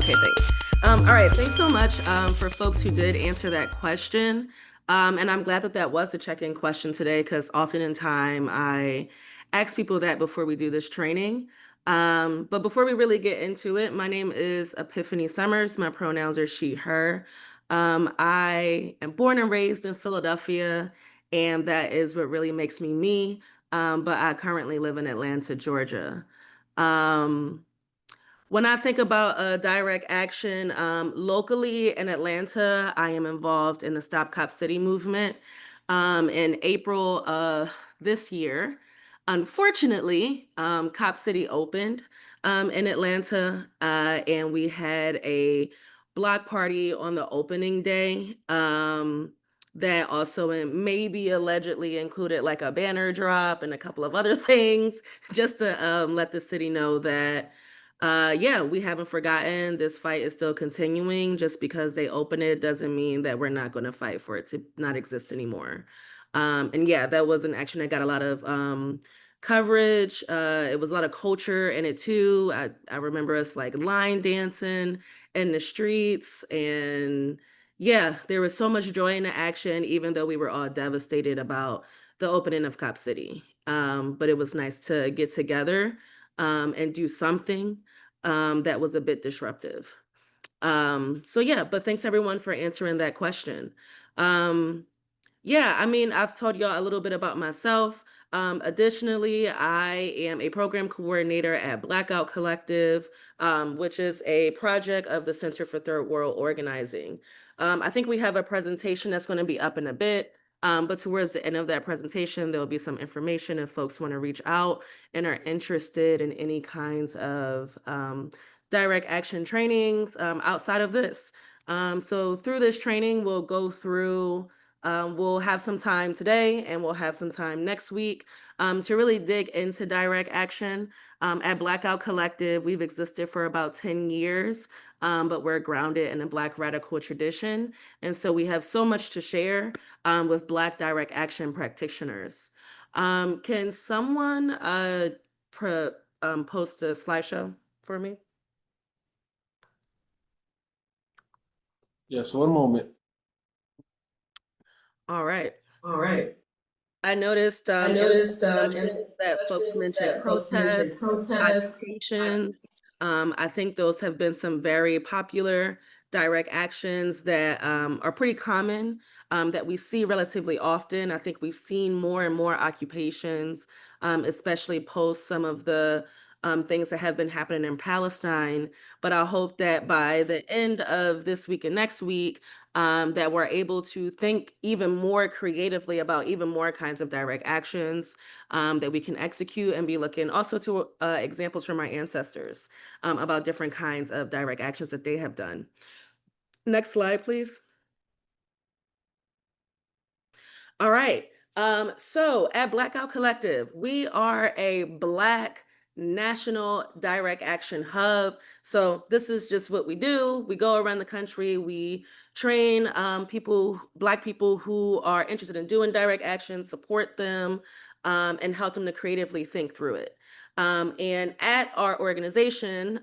Okay, thanks. All right, thanks so much for folks who did answer that question. And I'm glad that that was the check-in question today, because often in time I ask people that before we do this training. But before we really get into it, my name is Epiphany Summers. My pronouns are she, her. I am born and raised in Philadelphia, and that is what really makes me me. But I currently live in Atlanta, Georgia. Um, when I think about direct action, locally in Atlanta, I am involved in the Stop Cop City movement. In April this year, unfortunately, Cop City opened in Atlanta, and we had a block party on the opening day. That also maybe allegedly included like a banner drop and a couple of other things, just to let the city know that yeah, we haven't forgotten. This fight is still continuing. Just because they open it doesn't mean that we're not going to fight for it to not exist anymore. And yeah, that was an action that got a lot of coverage. It was a lot of culture in it too. I remember us like line dancing in the streets, and yeah, there was so much joy in the action, even though we were all devastated about the opening of Cop City. But it was nice to get together and do something that was a bit disruptive. So yeah, but thanks everyone for answering that question. Um, yeah, I mean, I've told y'all a little bit about myself. Additionally, I am a program coordinator at BlackOUT Collective, which is a project of the Center for Third World Organizing. I think we have a presentation that's going to be up in a bit. But towards the end of that presentation, there'll be some information if folks want to reach out and are interested in any kinds of direct action trainings outside of this. So through this training, we'll go through we'll have some time today and we'll have some time next week to really dig into direct action. At BlackOUT Collective, we've existed for about 10 years, but we're grounded in a Black radical tradition. And so we have so much to share with Black direct action practitioners. Can someone post a slideshow for me? Yes, one moment. All right. All right. I noticed I in the noticed in the discussions that folks discussions mentioned that folks mentioned protests, protests. occupations. I think those have been some very popular direct actions that are pretty common, that we see relatively often. I think we've seen more and more occupations, especially post some of the things that have been happening in Palestine. But I hope that by the end of this week and next week, that we're able to think even more creatively about even more kinds of direct actions that we can execute, and be looking also to examples from our ancestors about different kinds of direct actions that they have done. Next slide, please. All right. So at BlackOUT Collective, we are a Black national direct action hub. So this is just what we do. We go around the country, we train Black people who are interested in doing direct action, support them, and help them to creatively think through it. And at our organization,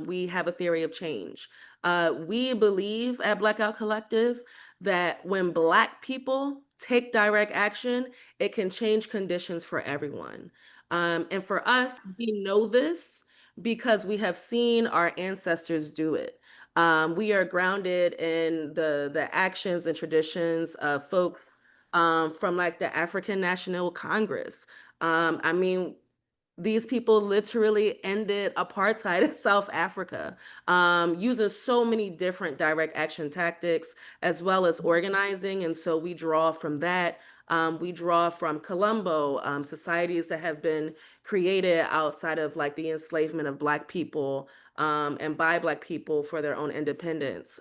we have a theory of change. We believe at BlackOUT Collective that when Black people take direct action, it can change conditions for everyone. And for us, we know this because we have seen our ancestors do it. We are grounded in the actions and traditions of folks from like the African National Congress. I mean, these people literally ended apartheid in South Africa, using so many different direct action tactics as well as organizing. And so we draw from that. We draw from Colombo, societies that have been created outside of like the enslavement of Black people and by Black people for their own independence.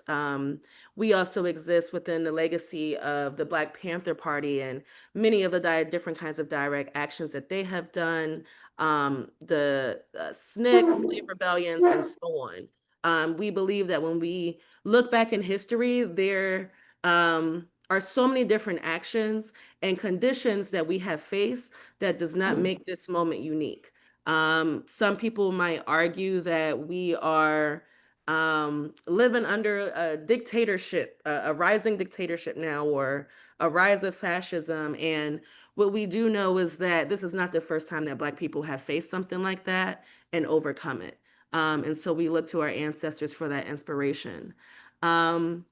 We also exist within the legacy of the Black Panther Party and many of the different kinds of direct actions that they have done, the SNCC, slave rebellions, and so on. We believe that when we look back in history, there are so many different actions and conditions that we have faced that does not make this moment unique. Some people might argue that we are living under a dictatorship, a rising dictatorship now, or a rise of fascism. And what we do know is that this is not the first time that Black people have faced something like that and overcome it. And so we look to our ancestors for that inspiration. Um,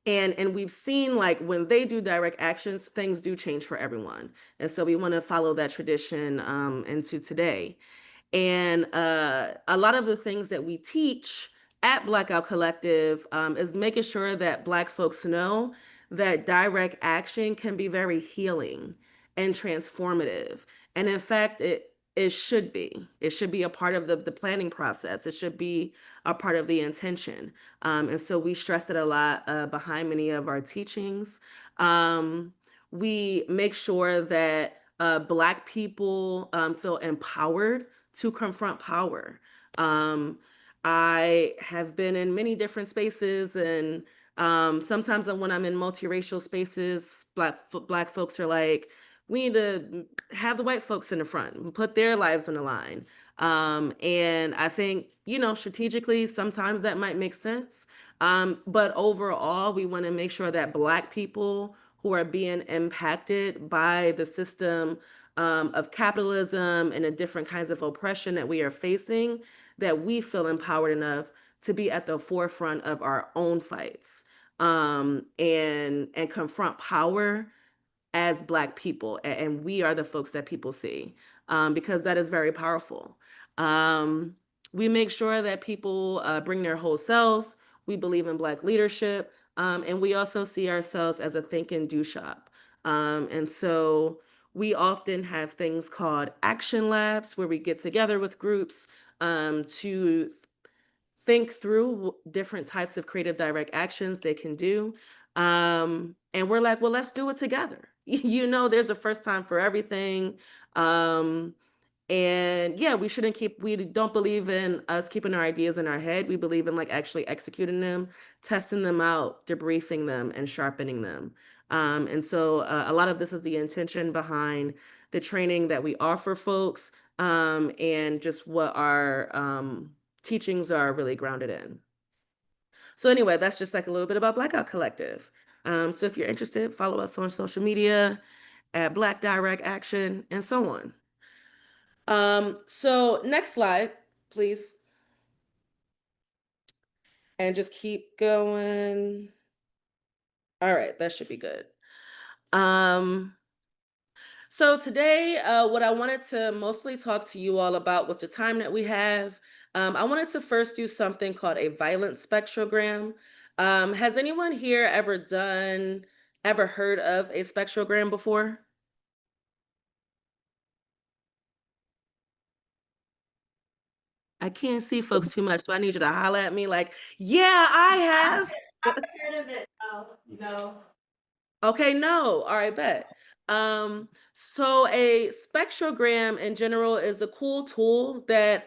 and we've seen like when they do direct actions, things do change for everyone. And so we want to follow that tradition into today. And a lot of the things that we teach at BlackOUT Collective is making sure that Black folks know that direct action can be very healing and transformative. And in fact, it should be. It should be a part of the planning process. It should be a part of the intention. And so we stress it a lot behind many of our teachings. We make sure that Black people feel empowered to confront power. Um, I have been in many different spaces, and sometimes when I'm in multiracial spaces, Black folks are like, we need to have the white folks in the front and put their lives on the line. And I think, strategically, sometimes that might make sense. But overall, we want to make sure that Black people who are being impacted by the system of capitalism and the different kinds of oppression that we are facing, that we feel empowered enough to be at the forefront of our own fights, and confront power as Black people, and we are the folks that people see, because that is very powerful. Um, we make sure that people bring their whole selves. We believe in Black leadership, and we also see ourselves as a think and do shop. And so we often have things called action labs where we get together with groups to think through different types of creative direct actions they can do. And we're like, well, let's do it together. There's a first time for everything. Um, and yeah, we don't believe in us keeping our ideas in our head. We believe in like actually executing them, testing them out, debriefing them, and sharpening them. And so a lot of this is the intention behind the training that we offer folks, and just what our teachings are really grounded in. So anyway, that's just like a little bit about BlackOUT Collective. So if you're interested, follow us on social media at Black Direct Action and so on. So next slide, please. And just keep going. All right, that should be good. Um, so today, what I wanted to mostly talk to you all about with the time that we have, I wanted to first do something called a violence spectrogram. Has anyone here ever heard of a spectrogram before? I can't see folks too much, so I need you to holler at me like, yeah, I have. I've heard of it. Oh, no. Okay, no. All right, bet. So a spectrogram in general is a cool tool that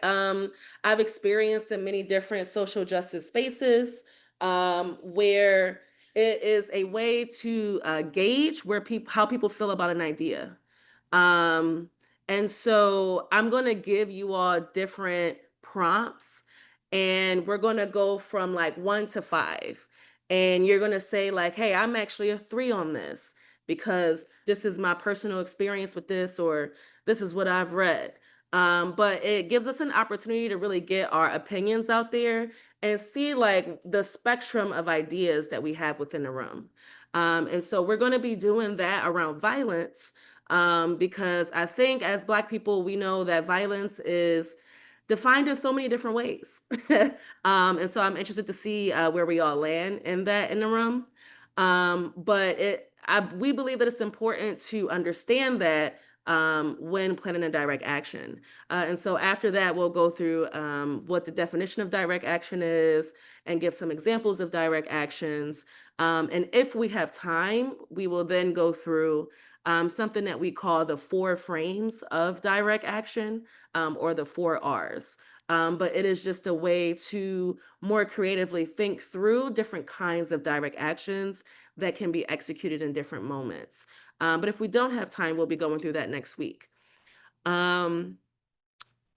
I've experienced in many different social justice spaces, where it is a way to gauge how people feel about an idea. Um, and so I'm going to give you all different prompts, and we're going to go from like 1 to 5, and you're going to say like, hey, I'm actually a 3 on this because this is my personal experience with this, or this is what I've read. But it gives us an opportunity to really get our opinions out there and see like the spectrum of ideas that we have within the room. And so we're going to be doing that around violence, because I think as Black people, we know that violence is defined in so many different ways. And so I'm interested to see where we all land in that in the room. But we believe that it's important to understand that when planning a direct action. And so after that, we'll go through what the definition of direct action is and give some examples of direct actions. And if we have time, we will then go through something that we call the 4 frames of direct action, or the 4 Rs. But it is just a way to more creatively think through different kinds of direct actions that can be executed in different moments. But if we don't have time, we'll be going through that next week. Um,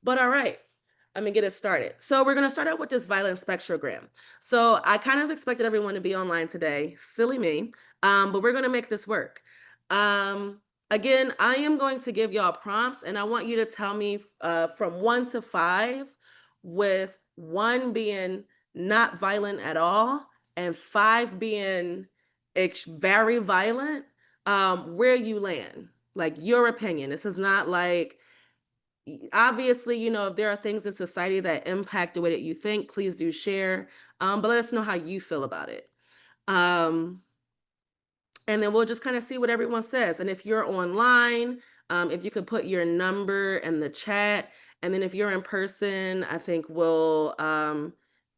but all right. I'm gonna get it started. So we're gonna start out with this violence spectrogram. So I kind of expected everyone to be online today. Silly me. But we're gonna make this work. Um, Again, I am going to give y'all prompts, and I want you to tell me from 1 to 5, with 1 being not violent at all, and 5 being very violent, where you land. Like your opinion. This is not like obviously, if there are things in society that impact the way that you think, please do share. But let us know how you feel about it. Um, and then we'll just kind of see what everyone says. And if you're online, if you could put your number in the chat. And then if you're in person, I think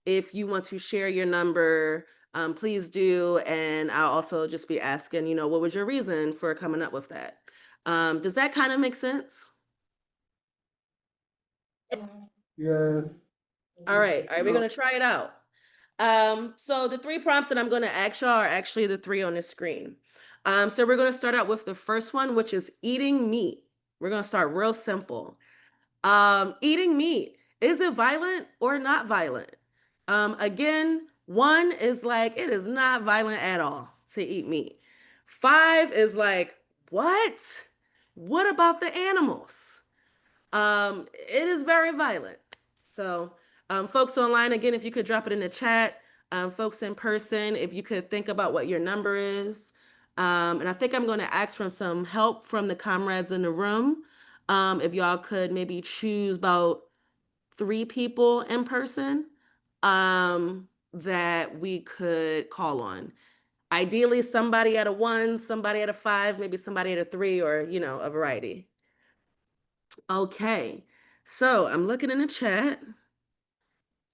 if you want to share your number, please do. And I'll also just be asking, what was your reason for coming up with that? Does that kind of make sense? Yes. All right, we're gonna try it out. So the 3 prompts that I'm gonna ask y'all are actually the 3 on the screen. So we're gonna start out with the first one, which is eating meat. We're gonna start real simple. Eating meat, is it violent or not violent? Again, 1 is like, it is not violent at all to eat meat. 5 is like, what? What about the animals? It is very violent. So, folks online, again, if you could drop it in the chat, folks in person, if you could think about what your number is. And I think I'm going to ask for some help from the comrades in the room. If y'all could maybe choose about 3 people in person, that we could call on. Ideally, somebody at a 1, somebody at a 5, maybe somebody at a 3, or, a variety. Okay, so I'm looking in the chat.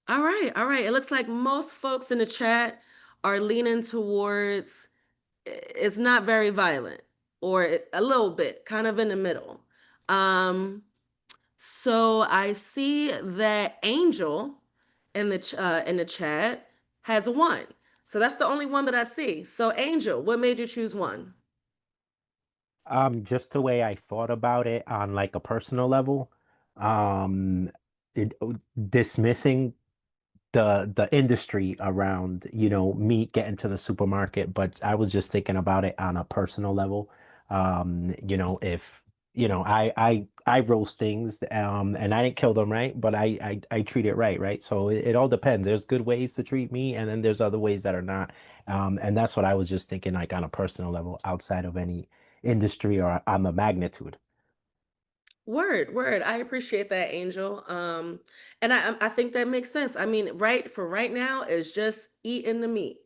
All right, all right. It looks like most folks in the chat are leaning towards it's not very violent, or a little bit, kind of in the middle. Um, so I see that Angel in the chat has a 1. So that's the only one that I see. So Angel, what made you choose 1? Just the way I thought about it on like a personal level, um, it, dismissing the industry around, meat getting to the supermarket, but I was just thinking about it on a personal level. If I roast things, and I didn't kill them, right? But I treat it right, right? So it all depends. There's good ways to treat me, and then there's other ways that are not. And that's what I was just thinking, like on a personal level, outside of any industry or on the magnitude. Word, word. I appreciate that, Angel. And I think that makes sense. I mean, right now is just eating the meat.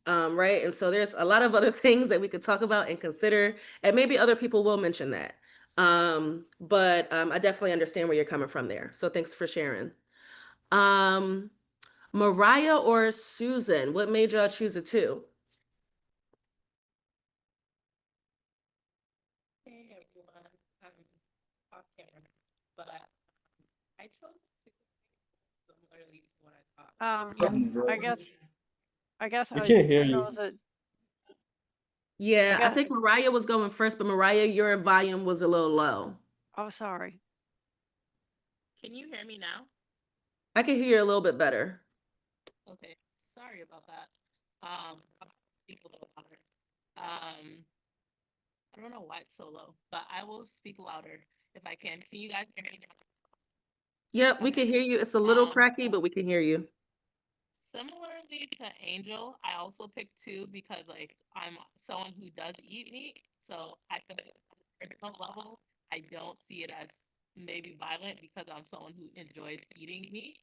Right. And so there's a lot of other things that we could talk about and consider, and maybe other people will mention that. But I definitely understand where you're coming from there. So thanks for sharing. Um, Mariah or Susan, what made y'all choose a 2? Hey everyone, off camera, but I chose to similarly to what I thought. I I guess can't hear I know you. that I Yeah, I guess think Mariah was going first, but Mariah, your volume was a little low. oh sorry. Can you hear me now? I can hear you a little bit better. Okay, sorry about that. I'll speak a little louder. I don't know why it's so low, but I will speak louder if I can. Can you guys hear me now? Yep, we Okay. can hear you. It's a little Um, cracky, but we can hear you. Similarly to Angel, I also picked 2 because like I'm someone who does eat meat, so I feel like on a personal level, I don't see it as maybe violent because I'm someone who enjoys eating meat,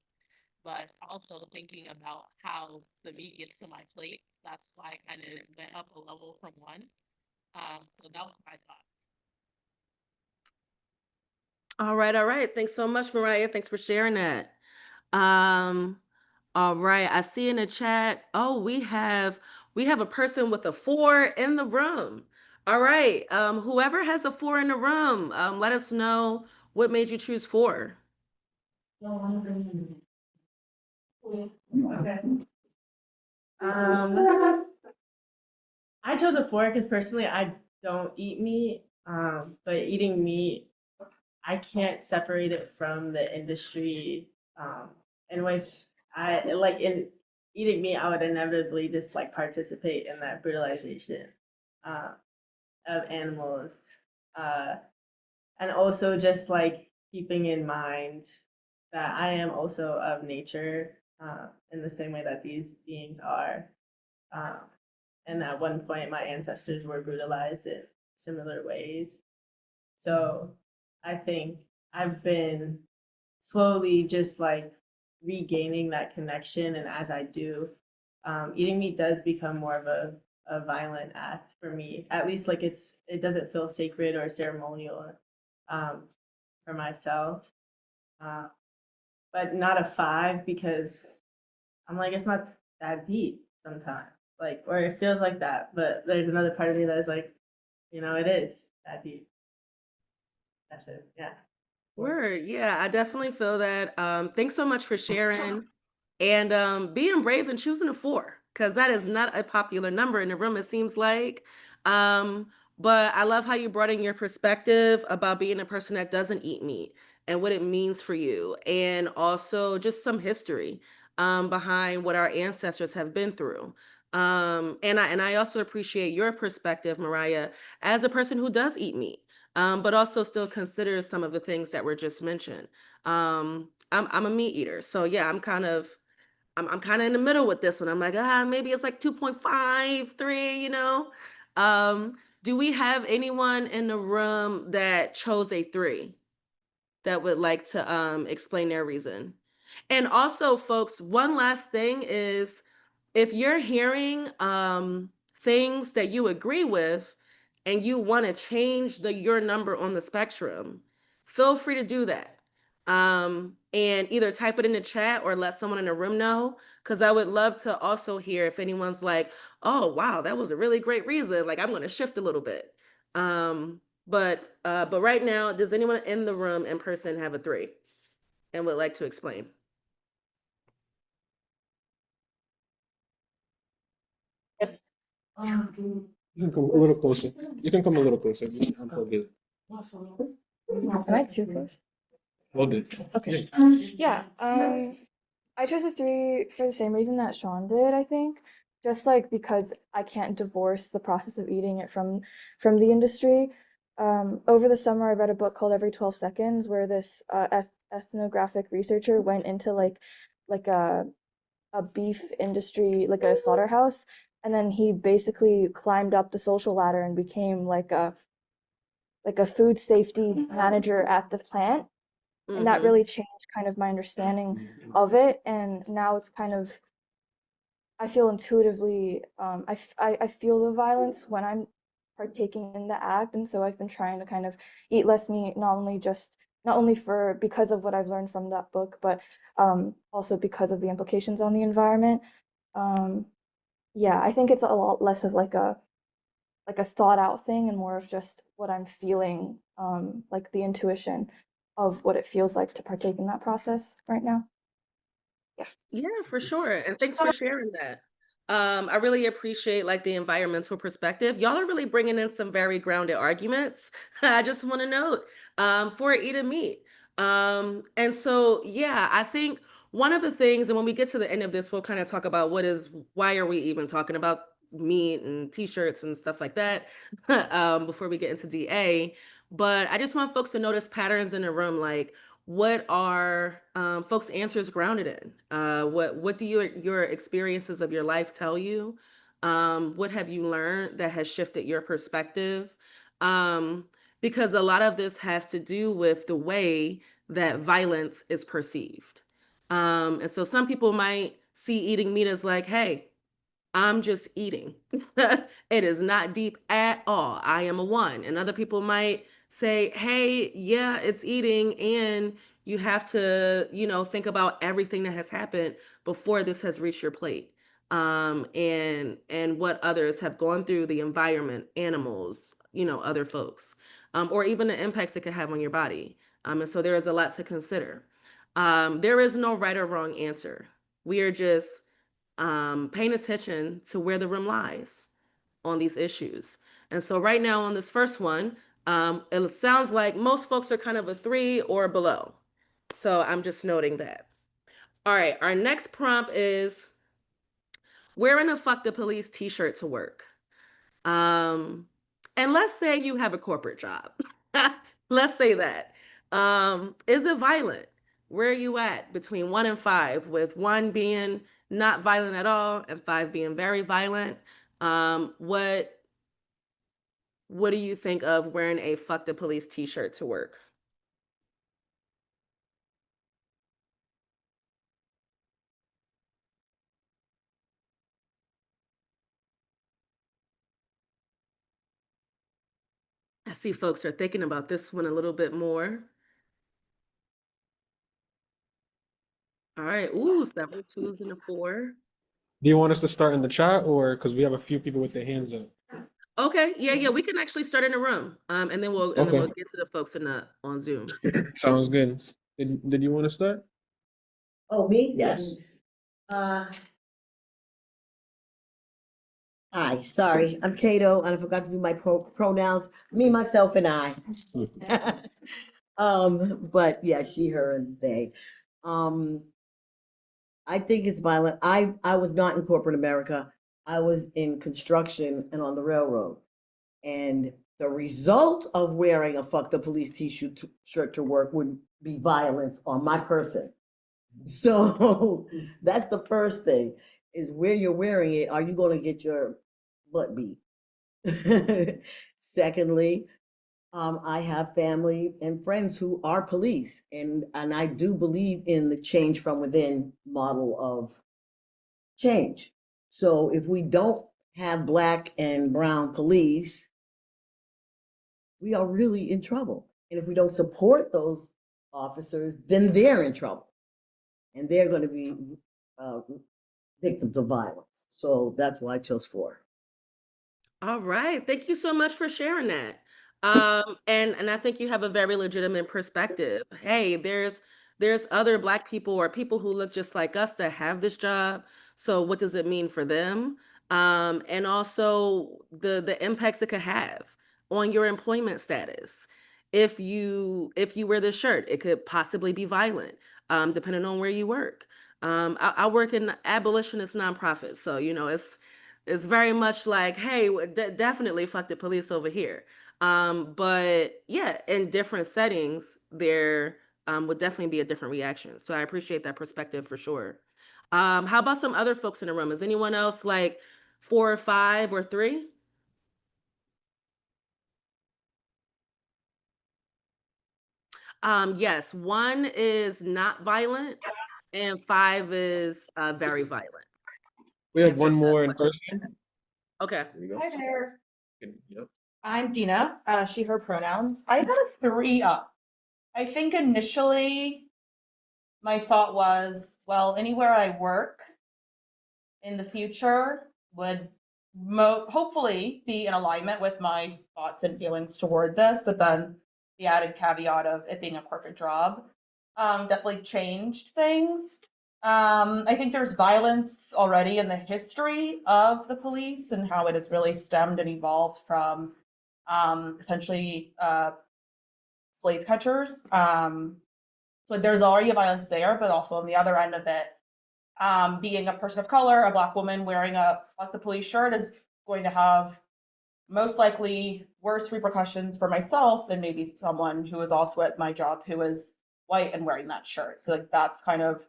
but also thinking about how the meat gets to my plate, that's why I kind of went up a level from 1. So that was my thought. All right, all right. Thanks so much, Mariah. Thanks for sharing that. Um, all right. I see in the chat. Oh, we have a person with a 4 in the room. All right. Whoever has a 4 in the room, let us know what made you choose 4. Um, I chose a 4 because personally I don't eat meat. But eating meat, I can't separate it from the industry in which I like in eating meat, I would inevitably just like participate in that brutalization uh, of animals, uh, and also just like keeping in mind that I am also of nature in the same way that these beings are. Um, and at one point, my ancestors were brutalized in similar ways. So I think I've been slowly just like regaining that connection. And as I do, eating meat does become more of a violent act for me. At least like it doesn't feel sacred or ceremonial um, for myself. Uh, but not a 5 because I'm like, it's not that deep sometimes. Like, or it feels like that, but there's another part of me that is like, it is that deep. That's it. Yeah. Word. Yeah, I definitely feel that. Thanks so much for sharing and being brave and choosing a 4, because that is not a popular number in the room, it seems like. Um, but I love how you brought in your perspective about being a person that doesn't eat meat and what it means for you, and also just some history behind what our ancestors have been through. And I also appreciate your perspective, Mariah, as a person who does eat meat, but also still considers some of the things that were just mentioned. I'm a meat eater, so yeah, I'm kind of in the middle with this one. I'm like, maybe it's like 2.5, 3, Do we have anyone in the room that chose a 3 that would like to explain their reason? And also, folks, one last thing is, if you're hearing things that you agree with and you want to change your number on the spectrum, feel free to do that. And either type it in the chat or let someone in the room know, because I would love to also hear if anyone's like, oh wow, that was a really great reason. Like, I'm going to shift a little bit. But right now, does anyone in the room in person have a 3 and would like to explain? You can come a little closer. You can come a little closer. You can unplug it. Am I too close? All good. Okay. Yeah. Yeah. I chose a 3 for the same reason that Sean did, I think. Just like because I can't divorce the process of eating it from the industry. Over the summer, I read a book called Every 12 Seconds, where this ethnographic researcher went into like a beef industry, like a slaughterhouse, and then he basically climbed up the social ladder and became like a food safety manager at the plant, and that Mm-hmm. really changed kind of my understanding of it. And now it's kind of, I feel intuitively, I feel the violence when I'm partaking in the act, and so I've been trying to kind of eat less meat, not only for because of what I've learned from that book, but also because of the implications on the environment. um yeah, I think it's a lot less of like a thought out thing and more of just what I'm feeling, like the intuition of what it feels like to partake in that process right now. Yeah. Yeah, for sure. And thanks for sharing that. I really appreciate like the environmental perspective. Y'all are really bringing in some very grounded arguments. I just want to note for eating meat. And so, yeah, I think one of the things, and when we get to the end of this, we'll kind of talk about why are we even talking about meat and t-shirts and stuff like that before we get into DA. But I just want folks to notice patterns in the room, like what are folks' answers grounded in? What do your experiences of your life tell you? What have you learned that has shifted your perspective? Um, because a lot of this has to do with the way that violence is perceived. And so some people might see eating meat as like, hey, I'm just eating. It is not deep at all. I am a 1. And other people might say, hey, yeah, it's eating. And you have to, think about everything that has happened before this has reached your plate. And what others have gone through, the environment, animals, other folks, or even the impacts it could have on your body. And so there is a lot to consider. There is no right or wrong answer. We are just paying attention to where the room lies on these issues. And so right now on this first one, it sounds like most folks are kind of a 3 or below. So I'm just noting that. All right, our next prompt is wearing a fuck the police t-shirt to work. And let's say you have a corporate job. Let's say that. Is it violent? Where are you at between 1 and 5, with 1 being not violent at all and 5 being very violent? What do you think of wearing a fuck the police t-shirt to work? I see folks are thinking about this one a little bit more. All right. Ooh, several 2s and a 4. Do you want us to start in the chat or because we have a few people with their hands up? Okay. Yeah. We can actually start in the room. And then we'll Okay. get to the folks in the on Zoom. Sounds good. Did you want to start? Oh, me? Yes. Hi, sorry, I'm Cato, and I forgot to do my pronouns, me, myself, and I. But yeah, she, her, and they. I think it's violent. I was not in corporate America. I was in construction and on the railroad. And the result of wearing a fuck the police t-shirt to work would be violence on my person. So that's the first thing, is where you're wearing it, are you going to get your butt beat? Secondly, I have family and friends who are police, and I do believe in the change from within model of change. So if we don't have Black and brown police, we are really in trouble. And if we don't support those officers, then they're in trouble. And they're going to be victims of violence. So that's why I chose 4. All right. Thank you so much for sharing that. And I think you have a very legitimate perspective. Hey, there's other Black people or people who look just like us that have this job. So what does it mean for them? And also the impacts it could have on your employment status. If you wear this shirt, it could possibly be violent, depending on where you work. I work in abolitionist nonprofits, so it's very much like, hey, definitely fuck the police over here. But yeah, in different settings, there would definitely be a different reaction. So I appreciate that perspective for sure. How about some other folks in the room? Is anyone else like 4 or 5 or 3? Yes, 1 is not violent and 5 is very violent. We have Answer one the more in question. person. Okay. There you go. Hi there. Yep. I'm Dina, she, her pronouns. I got a 3 up. I think initially my thought was, well, anywhere I work in the future would hopefully be in alignment with my thoughts and feelings toward this, but then the added caveat of it being a corporate job definitely changed things. I think there's violence already in the history of the police and how it has really stemmed and evolved from essentially slave catchers. So there's already a violence there, but also on the other end of it, being a person of color, a Black woman wearing a fuck the police shirt is going to have most likely worse repercussions for myself than maybe someone who is also at my job who is white and wearing that shirt. So like, that's kind of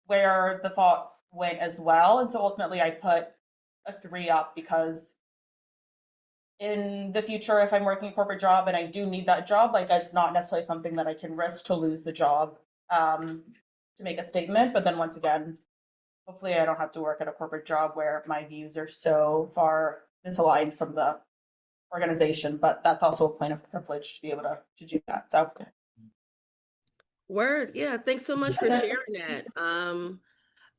where the thought went as well. And so ultimately I put a 3 up because in the future, if I'm working a corporate job and I do need that job, like it's not necessarily something that I can risk to lose the job to make a statement. But then once again, hopefully I don't have to work at a corporate job where my views are so far misaligned from the organization. But that's also a point of privilege to be able to do that. So Word. Yeah. Thanks so much for sharing that.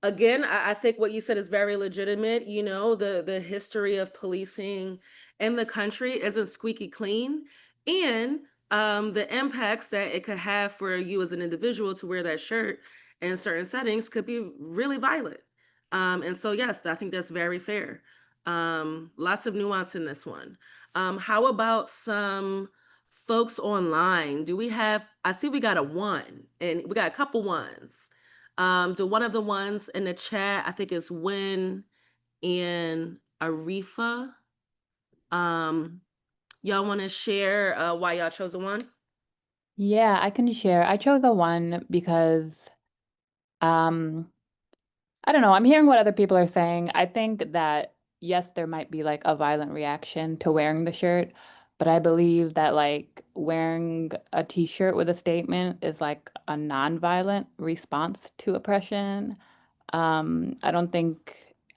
Again, I think what you said is very legitimate. The history of policing in the country isn't squeaky clean. And the impacts that it could have for you as an individual to wear that shirt in certain settings could be really violent. And so, yes, I think that's very fair. Lots of nuance in this one. How about some folks online? I see we got a 1 and we got a couple 1s. Do one of the ones in the chat, I think it's Win and Arifa. Y'all want to share why y'all chose the one? Yeah, I can share. I chose a one because I don't know, I'm hearing what other people are saying. I think that yes, there might be like a violent reaction to wearing the shirt, but I believe that like wearing a t-shirt with a statement is like a non-violent response to oppression. I don't think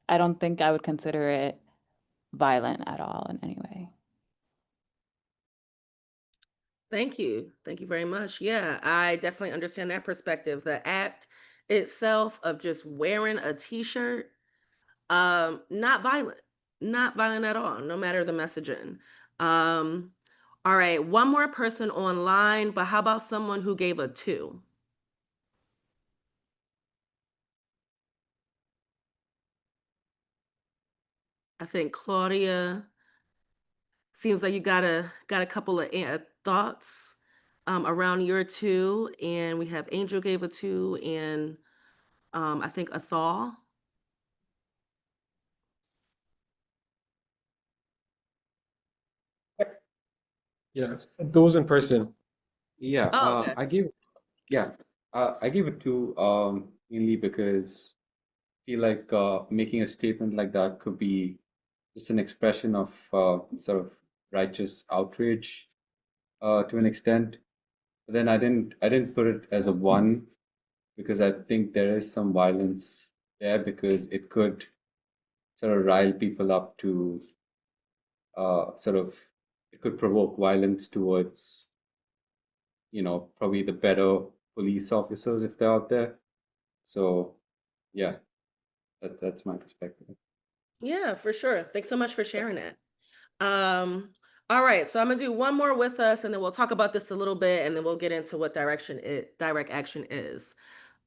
I would consider it violent at all in any way. Thank you. Thank you very much. Yeah, I definitely understand that perspective. The act itself of just wearing a t-shirt, not violent. Not violent at all, no matter the messaging. Um, all right, one more person online, but how about someone who gave a 2? I think Claudia seems like you got a couple of thoughts around your 2, and we have Angel gave a 2, and I think Athal. Yeah, those in person. Yeah, Oh, okay. I gave it two mainly because I feel like making a statement like that could be just an expression of sort of righteous outrage to an extent. But then I didn't put it as a one because I think there is some violence there because it could sort of rile people up to sort of it could provoke violence towards probably the better police officers if they're out there. So yeah, that's my perspective. Yeah, for sure. Thanks so much for sharing that. All right, so I'm gonna do one more with us, and then we'll talk about this a little bit, and then we'll get into what direct action is.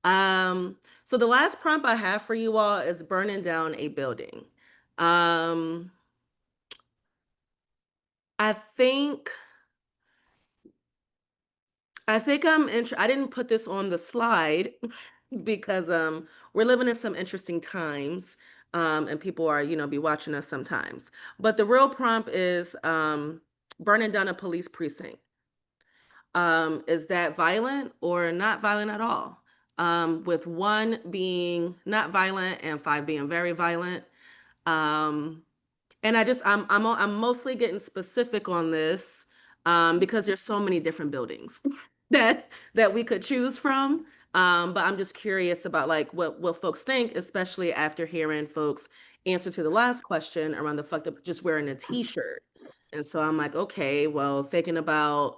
So the last prompt I have for you all is burning down a building. Um, I think I didn't put this on the slide because we're living in some interesting times, and people are, be watching us sometimes. But the real prompt is burning down a police precinct. Is that violent or not violent at all? With 1 being not violent and 5 being very violent. Um, and I'm mostly getting specific on this because there's so many different buildings that we could choose from. But I'm just curious about like what folks think, especially after hearing folks answer to the last question around the fucked up just wearing a t-shirt. And so I'm like, okay, well, thinking about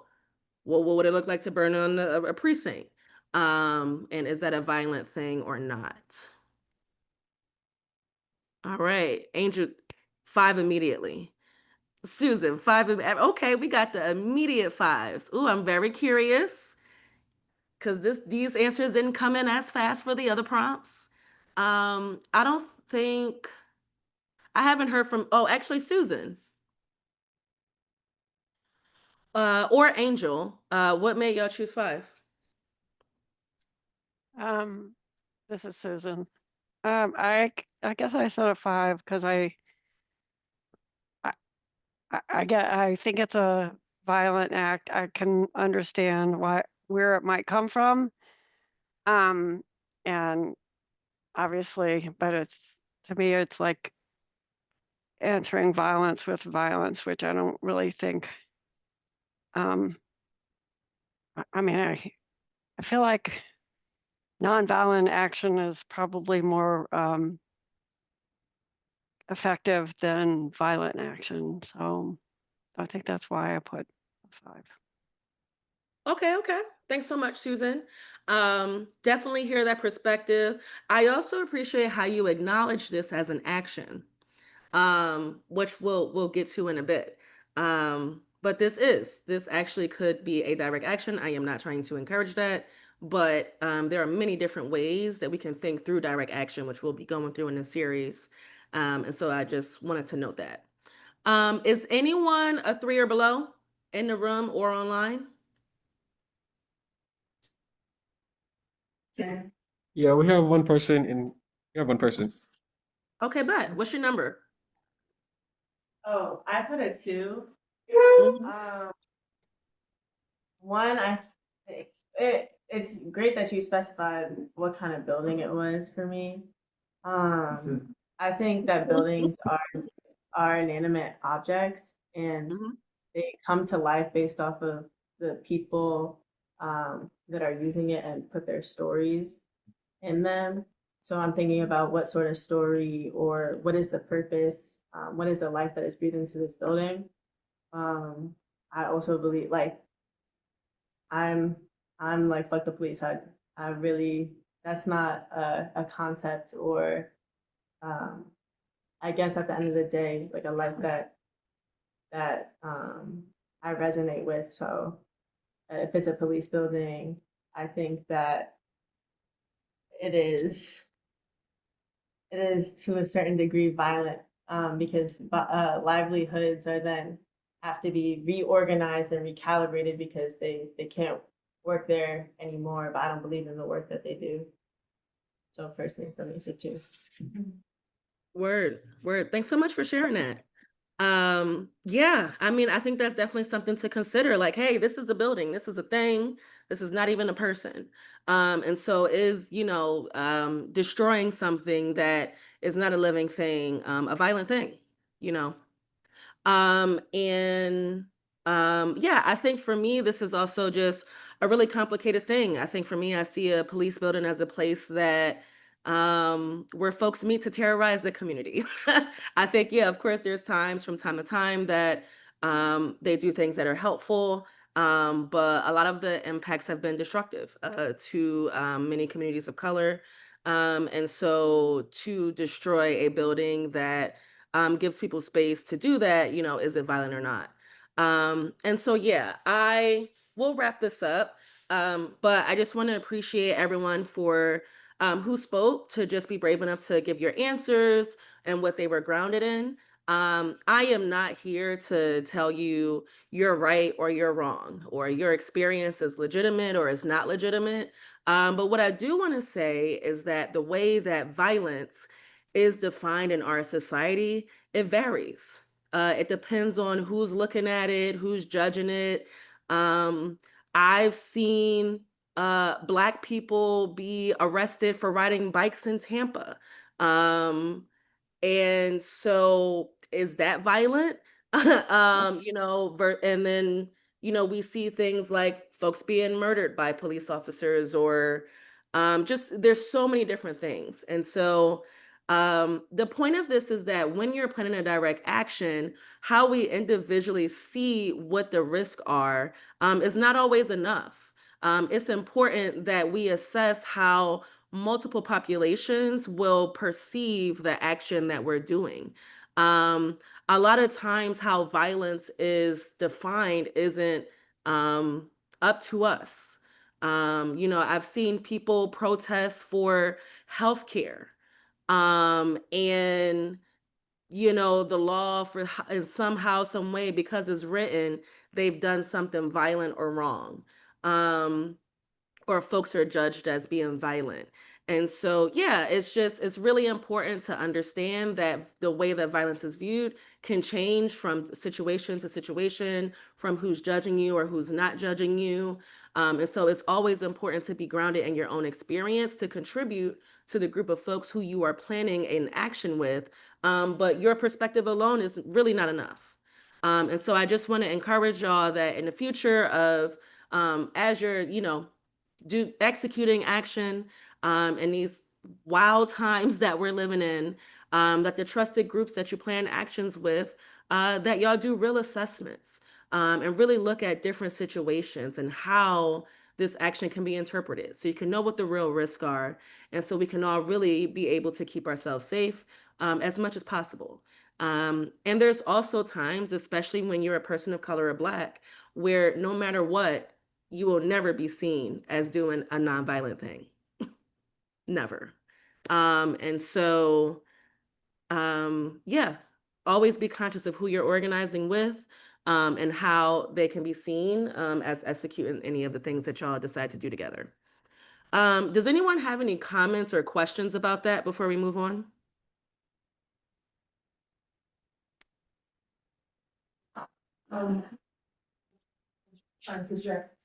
what would it look like to burn on a precinct? And is that a violent thing or not? All right, Angel, 5 immediately. Susan, 5. Okay, we got the immediate 5s. Ooh, I'm very curious because these answers didn't come in as fast for the other prompts. I don't think I haven't heard from. Oh, actually, Susan, or Angel. What made y'all choose 5? This is Susan. I guess I said a 5 because I think it's a violent act. I can understand where it might come from. And obviously, but to me, it's like answering violence with violence, which I don't really think. I mean, I feel like nonviolent action is probably more effective than violent action. So I think that's why I put a 5. Okay. Thanks so much, Susan. Definitely hear that perspective. I also appreciate how you acknowledge this as an action, which we'll get to in a bit. But this actually could be a direct action. I am not trying to encourage that, but there are many different ways that we can think through direct action, which we'll be going through in this series. And so I just wanted to note that. Is anyone a 3 or below in the room or online? Okay. Yeah, we have one person in. We have one person. Okay, bet. What's your number? Oh, I put a 2. Mhm. One, I think it's great that you specified what kind of building it was for me. I think that buildings are inanimate objects and Mhm. they come to life based off of the people that are using it and put their stories in them. So I'm thinking about what sort of story or what is the purpose, what is the life that is breathed into this building. I also believe like I'm I'm like fuck the police. I really that's not a concept or um, I guess at the end of the day like a life that I resonate with. So if it's a police building, I think that it is it is to a certain degree violent because livelihoods are then have to be reorganized and recalibrated because they can't work there anymore. But I don't believe in the work that they do. So personally, for me, it's a 2. Word, word. Thanks so much for sharing that. Yeah, I mean, I think that's definitely something to consider. Like, hey, this is a building, this is a thing, this is not even a person. And so is, destroying something that is not a living thing, a violent thing, you know? And yeah, I think for me, this is also just a really complicated thing. I think for me, I see a police building as a place that where folks meet to terrorize the community. I think, yeah, of course, there's times from time to time that they do things that are helpful. But a lot of the impacts have been destructive to many communities of color. And so to destroy a building that gives people space to do that, is it violent or not? And so, yeah, I will wrap this up. But I just want to appreciate everyone for who spoke to just be brave enough to give your answers and what they were grounded in. I am not here to tell you you're right or you're wrong, or your experience is legitimate or is not legitimate. But what I do want to say is that the way that violence is defined in our society, it varies. It depends on who's looking at it, who's judging it. I've seen Black people be arrested for riding bikes in Tampa. Um, and so is that violent? And then, we see things like folks being murdered by police officers or just there's so many different things. And so the point of this is that when you're planning a direct action, how we individually see what the risks are is not always enough. It's important that we assess how multiple populations will perceive the action that we're doing. Um, a lot of times, how violence is defined isn't up to us. I've seen people protest for healthcare, and the law for in somehow, some way, because it's written, they've done something violent or wrong. Um, or folks are judged as being violent. And so, yeah, it's really important to understand that the way that violence is viewed can change from situation to situation, from who's judging you or who's not judging you. And so it's always important to be grounded in your own experience to contribute to the group of folks who you are planning an action with. But your perspective alone is really not enough. And so I just want to encourage y'all that in the future of as you're, do executing action in these wild times that we're living in, that the trusted groups that you plan actions with, that y'all do real assessments and really look at different situations and how this action can be interpreted so you can know what the real risks are, and so we can all really be able to keep ourselves safe as much as possible. And there's also times, especially when you're a person of color or Black, where no matter what, you will never be seen as doing a nonviolent thing. Never. And so, yeah, always be conscious of who you're organizing with, and how they can be seen as executing any of the things that y'all decide to do together. Does anyone have any comments or questions about that before we move on? I project.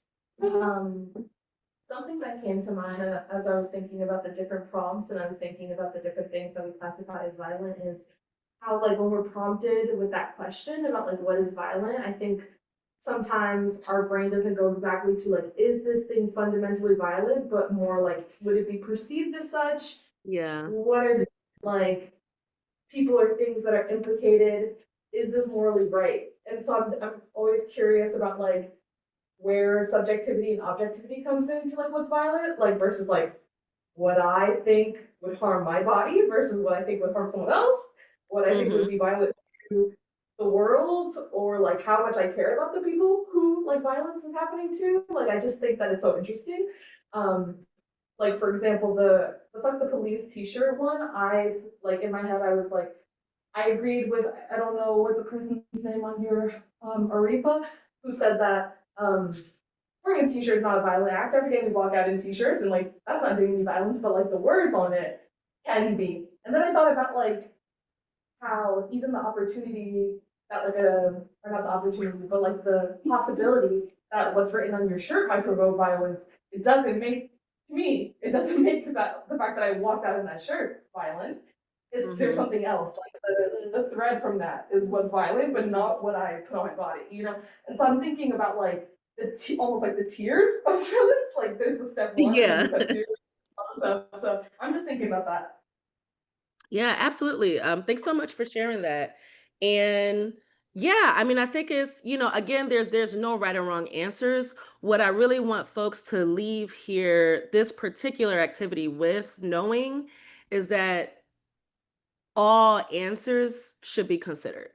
Something that came to mind as I was thinking about the different prompts and I was thinking about the different things that we classify as violent is how, like, when we're prompted with that question about like what is violent, I think sometimes our brain doesn't go exactly to like, is this thing fundamentally violent, but more like, would it be perceived as such? Yeah. What are the, like, people or things that are implicated? Is this morally right? And so I'm always curious about like where subjectivity and objectivity comes into like what's violent, like versus like what I think would harm my body versus what I think would harm someone else, what I think would be violent to the world, or like how much I care about the people who like violence is happening to. Like I just think that is so interesting. Like for example, the fuck the police t-shirt one, like in my head I was like, I agreed with, I don't know what the person's name on here, Arifa, who said that wearing a t-shirt is not a violent act. Every day we walk out in t-shirts and like that's not doing any violence, but like the words on it can be. And then I thought about like how even the opportunity that like or not the opportunity, but like the possibility that what's written on your shirt might provoke violence, it doesn't make, to me, it doesn't make that the fact that I walked out in that shirt violent. It's there's something else. Like the thread from that is what's violent, but not what I put on my body, you know? And so I'm thinking about like almost like the tiers of violence. Like there's the step one and then the step two, all the stuff. So I'm just thinking about that. Yeah, absolutely. Thanks so much for sharing that. And yeah, I mean, I think it's, again, there's no right or wrong answers. What I really want folks to leave here, this particular activity with knowing is that all answers should be considered,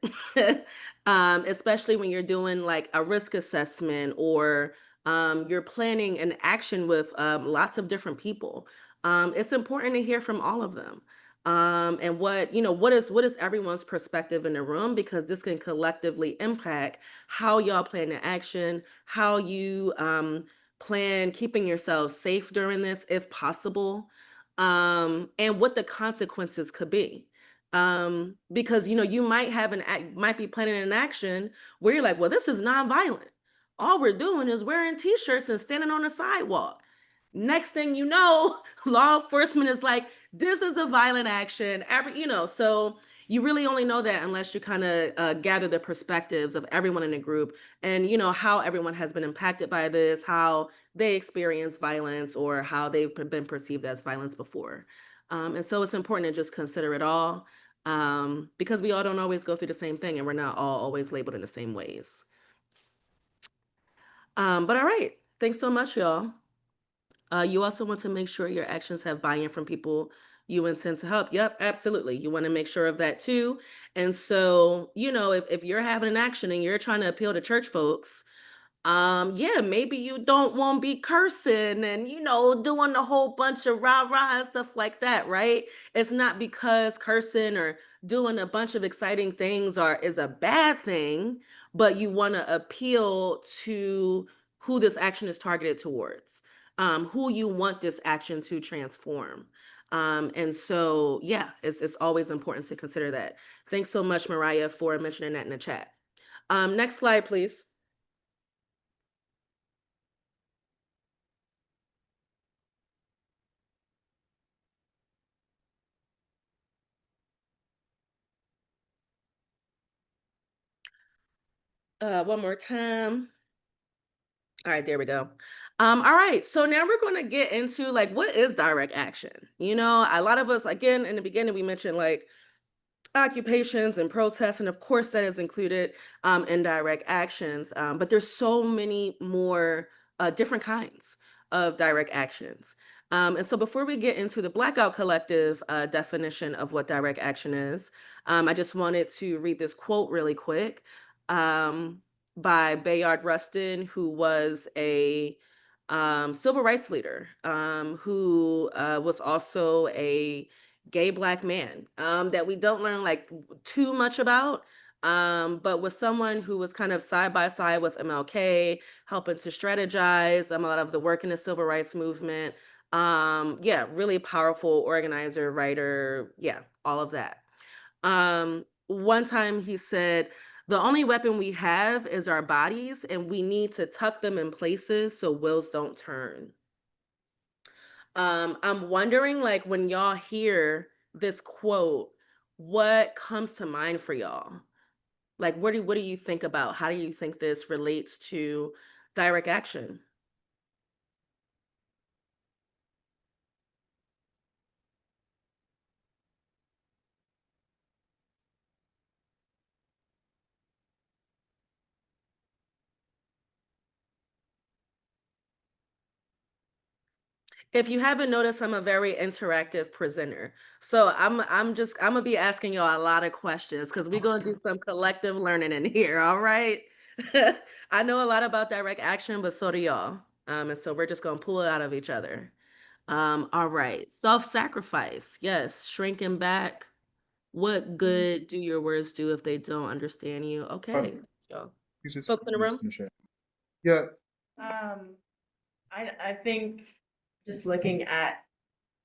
especially when you're doing like a risk assessment or you're planning an action with lots of different people. It's important to hear from all of them. And what is everyone's perspective in the room, because this can collectively impact how y'all plan the action, how you plan keeping yourselves safe during this if possible, and what the consequences could be. Because you might be planning an action where you're like, well, this is nonviolent. All we're doing is wearing t-shirts and standing on the sidewalk. Next thing you know, law enforcement is like, this is a violent action. So you really only know that unless you kind of gather the perspectives of everyone in the group and how everyone has been impacted by this, how they experience violence, or how they've been perceived as violence before. And so it's important to just consider it all, because we all don't always go through the same thing and we're not all always labeled in the same ways. But all right, thanks so much, y'all. You also want to make sure your actions have buy-in from people you intend to help. Yep, absolutely. You want to make sure of that too. And so, if you're having an action and you're trying to appeal to church folks, yeah, maybe you don't want to be cursing and doing a whole bunch of rah-rah and stuff like that, right? It's not because cursing or doing a bunch of exciting things is a bad thing, but you want to appeal to who this action is targeted towards, who you want this action to transform. And so yeah, it's always important to consider that. Thanks so much, Mariah, for mentioning that in the chat. Next slide, please. One more time. All right, there we go. All right, so now we're going to get into like, what is direct action? A lot of us, again, in the beginning, we mentioned like occupations and protests, and of course that is included in direct actions, but there's so many more different kinds of direct actions. And so before we get into the BlackOUT Collective definition of what direct action is, I just wanted to read this quote really quick by Bayard Rustin, who was a civil rights leader, who was also a gay Black man, that we don't learn like too much about, but was someone who was kind of side by side with MLK, helping to strategize a lot of the work in the civil rights movement, Yeah, really powerful organizer, writer, yeah, all of that. One time he said, the only weapon we have is our bodies, and we need to tuck them in places so wheels don't turn. I'm wondering, like, when y'all hear this quote, what comes to mind for y'all? Like, what do you think about? How do you think this relates to direct action? If you haven't noticed, I'm a very interactive presenter. So I'm gonna be asking y'all a lot of questions because we're gonna do some collective learning in here, all right? I know a lot about direct action, but so do y'all. And so we're just gonna pull it out of each other. All right. Self-sacrifice. Yes, shrinking back. What good do your words do if they don't understand you? Okay. Y'all. Folks in the room? Yeah, I think just looking at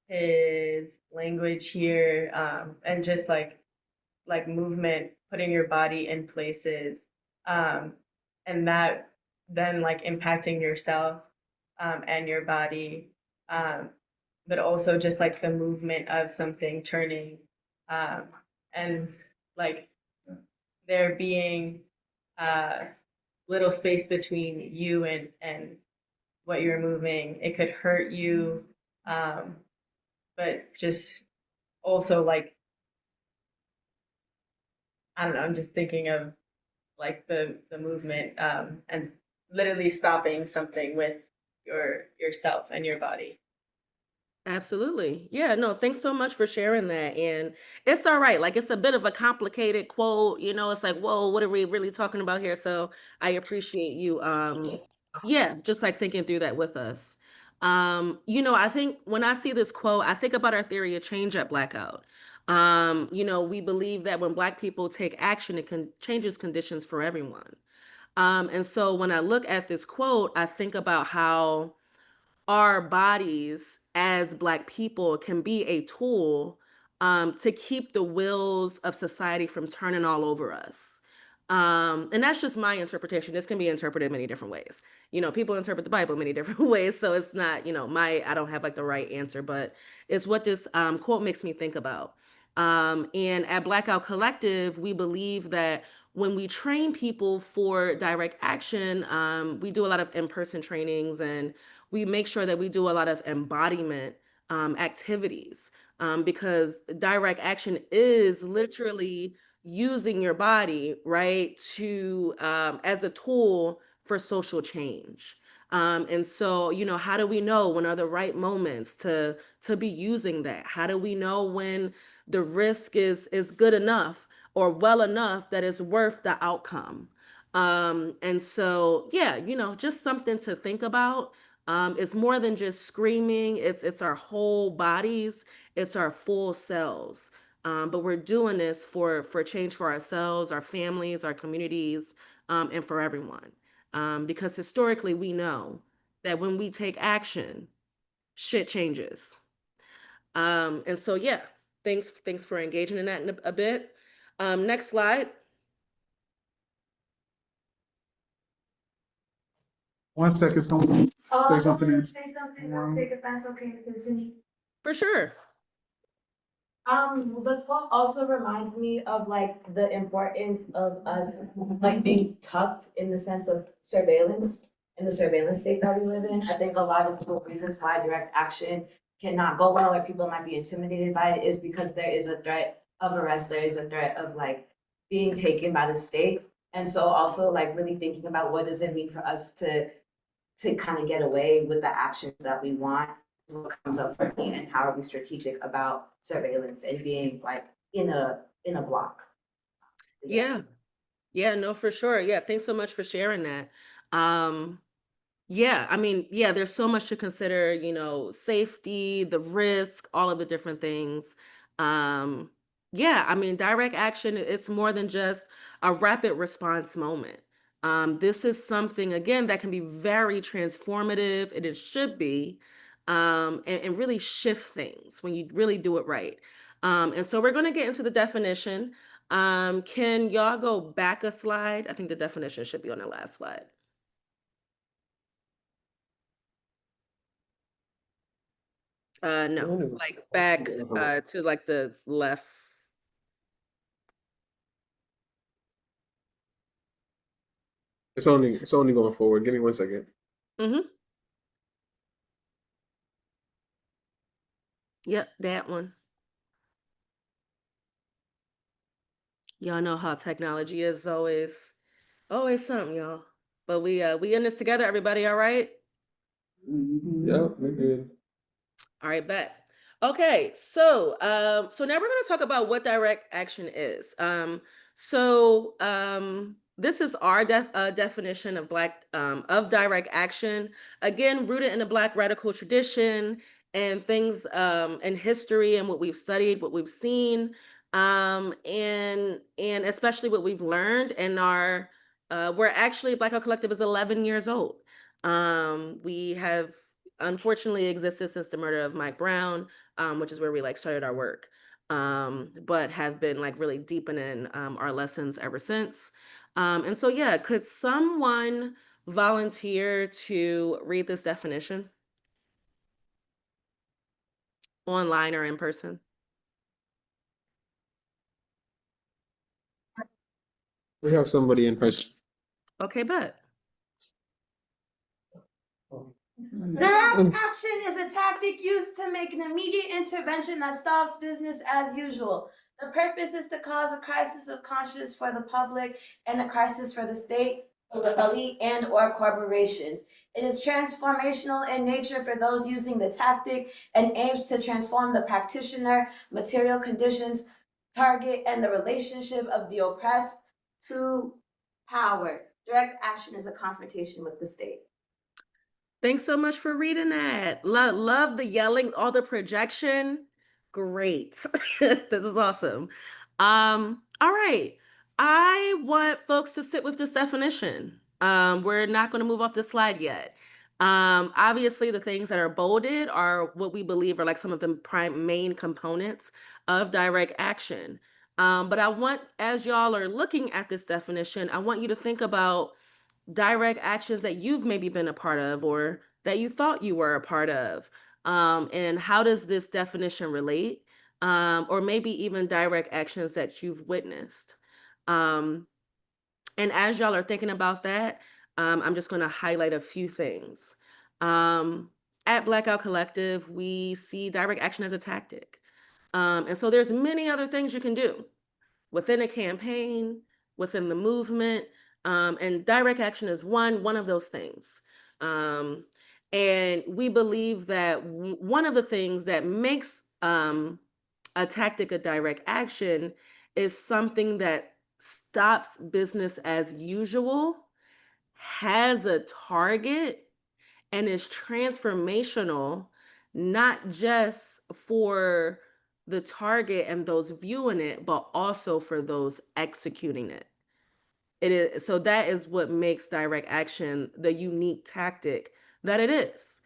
his language here, and just like movement, putting your body in places, and that then like impacting yourself, and your body, um, but also just like the movement of something turning, um, and like there being little space between you and what you're moving. It could hurt you, um, but just also like I don't know. I'm just thinking of like the movement, and literally stopping something with yourself and your body. Absolutely. Yeah, no, thanks so much for sharing that. And it's all right. Like it's a bit of a complicated quote, it's like, whoa, what are we really talking about here? So I appreciate you yeah, just like thinking through that with us. I think when I see this quote, I think about our theory of change at Blackout. We believe that when Black people take action, it can changes conditions for everyone. And so when I look at this quote, I think about how our bodies as Black people can be a tool to keep the wheels of society from turning all over us. And that's just my interpretation. This can be interpreted many different ways. People interpret the Bible many different ways. So it's not, I don't have like the right answer, but it's what this quote makes me think about. And at BlackOUT Collective, we believe that when we train people for direct action, we do a lot of in-person trainings and we make sure that we do a lot of embodiment activities because direct action is literally using your body, right, to as a tool for social change. And so, how do we know when are the right moments to be using that? How do we know when the risk is good enough or well enough that it's worth the outcome? And so, yeah, just something to think about. It's more than just screaming. It's our whole bodies. It's our full selves. But we're doing this for change for ourselves, our families, our communities, and for everyone. Because historically, we know that when we take action, shit changes. And so, yeah, thanks for engaging in that a bit. Next slide. one second, someone say something. Say something real quick if that's okay, Epiphany. For sure. The quote also reminds me of like the importance of us like being tucked in the sense of surveillance in the surveillance state that we live in. I think a lot of the reasons why direct action cannot go well or people might be intimidated by it is because there is a threat of arrest, there is a threat of like being taken by the state. And so also like really thinking about what does it mean for us to kind of get away with the actions that we want, what comes up for me, and how are we strategic about surveillance and being like in a block. Yeah. Yeah, no, for sure. Yeah, thanks so much for sharing that. Yeah, I mean, yeah, there's so much to consider, safety, the risk, all of the different things. Um, yeah, I mean, direct action, it's more than just a rapid response moment. This is something, again, that can be very transformative, and it should be. and really shift things when you really do it right. And so we're going to get into the definition. Can y'all go back a slide? I think the definition should be on the last slide. No, like back to like the left. It's only going forward. Give me 1 second. Mm-hmm. Yep, that one. Y'all know how technology is always something, y'all. But we in this together, everybody, all right? Yep, we're good. All right, bet. Okay, so so now we're going to talk about what direct action is. This is our definition of direct action. Again, rooted in the Black radical tradition and things in history and what we've studied, what we've seen, and especially what we've learned. And we're actually BlackOUT Collective is 11 years old. We have unfortunately existed since the murder of Mike Brown, which is where we like started our work, but have been like really deepening our lessons ever since. And so, yeah, could someone volunteer to read this definition online or in person? We have somebody in person. Okay, bet. Direct action is a tactic used to make an immediate intervention that stops business as usual. The purpose is to cause a crisis of conscience for the public and a crisis for the state, the elite, and or corporations. It is transformational in nature for those using the tactic and aims to transform the practitioner, material conditions, target, and the relationship of the oppressed to power. Direct action is a confrontation with the state. Thanks so much for reading that. Love the yelling, all the projection. Great. This is awesome. All right. I want folks to sit with this definition. We're not going to move off the slide yet. Obviously, the things that are bolded are what we believe are like some of the main components of direct action. But I want, as y'all are looking at this definition, I want you to think about direct actions that you've maybe been a part of or that you thought you were a part of. And how does this definition relate? Or maybe even direct actions that you've witnessed. And as y'all are thinking about that, I'm just going to highlight a few things. At BlackOUT Collective, we see direct action as a tactic. And so there's many other things you can do within a campaign, within the movement, and direct action is one of those things. And we believe that one of the things that makes a tactic of direct action is something that stops business as usual, has a target, and is transformational, not just for the target and those viewing it, but also for those executing it. It is so that is what makes direct action the unique tactic that it is.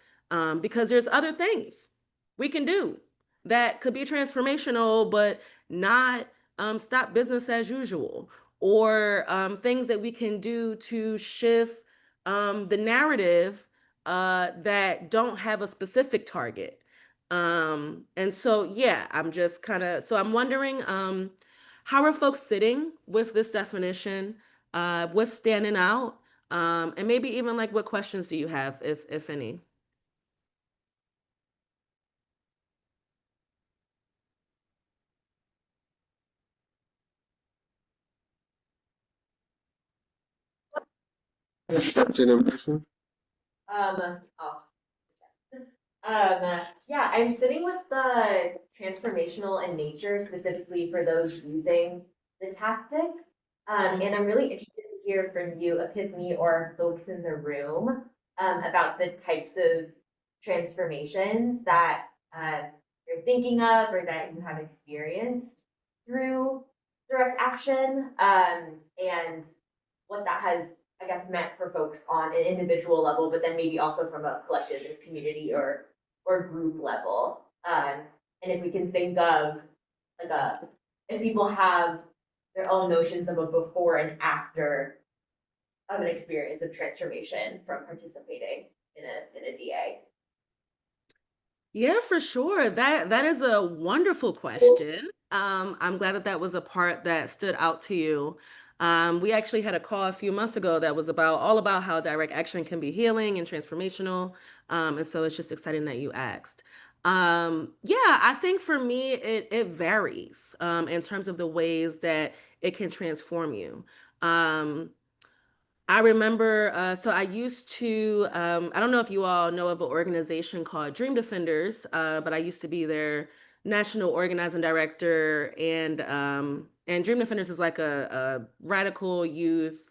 Because there's other things we can do that could be transformational, but not stop business as usual, or things that we can do to shift the narrative that don't have a specific target. And so, yeah, I'm wondering, how are folks sitting with this definition? What's standing out? And maybe even like what questions do you have, if any? Something in person. Oh. Yeah, I'm sitting with the transformational in nature, specifically for those using the tactic. And I'm really interested to hear from you, Epiphany, or folks in the room, about the types of transformations that you're thinking of or that you have experienced through direct action, and what that has, I guess, meant for folks on an individual level, but then maybe also from a collective and community or or group level. And if we can think of if people have their own notions of a before and after of an experience of transformation from participating in a DA. Yeah, for sure. That is a wonderful question. I'm glad that that was a part that stood out to you. We actually had a call a few months ago that was all about how direct action can be healing and transformational. And so it's just exciting that you asked. Yeah, I think for me it varies in terms of the ways that it can transform you. Um, I remember, so I used to, I don't know if you all know of an organization called Dream Defenders, but I used to be their national organizing director, and Dream Defenders is like a radical youth,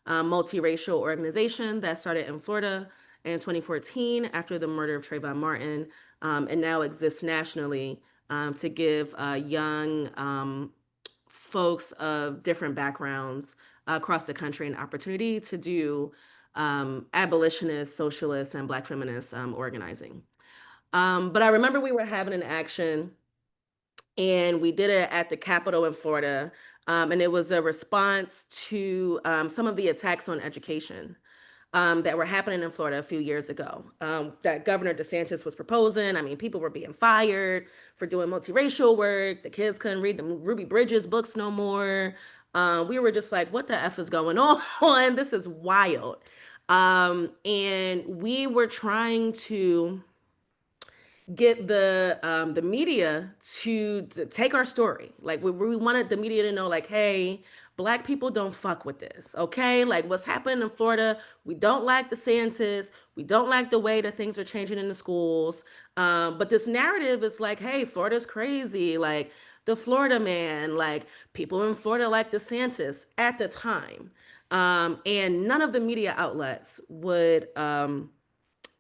multiracial organization that started in Florida in 2014 after the murder of Trayvon Martin, and now exists nationally to give young folks of different backgrounds across the country an opportunity to do abolitionist, socialist, and Black feminist organizing. But I remember we were having an action and we did it at the Capitol in Florida. And it was a response to some of the attacks on education that were happening in Florida a few years ago that Governor DeSantis was proposing. I mean, people were being fired for doing multiracial work. The kids couldn't read the Ruby Bridges books no more. We were just like, what the F is going on? This is wild. And we were trying to get the media to take our story. Like we wanted the media to know, like, hey, Black people don't fuck with this, okay? Like what's happening in Florida, we don't like DeSantis, we don't like the way that things are changing in the schools. But this narrative is like, hey, Florida's crazy, like the Florida man, like people in Florida like DeSantis at the time. And none of the media outlets would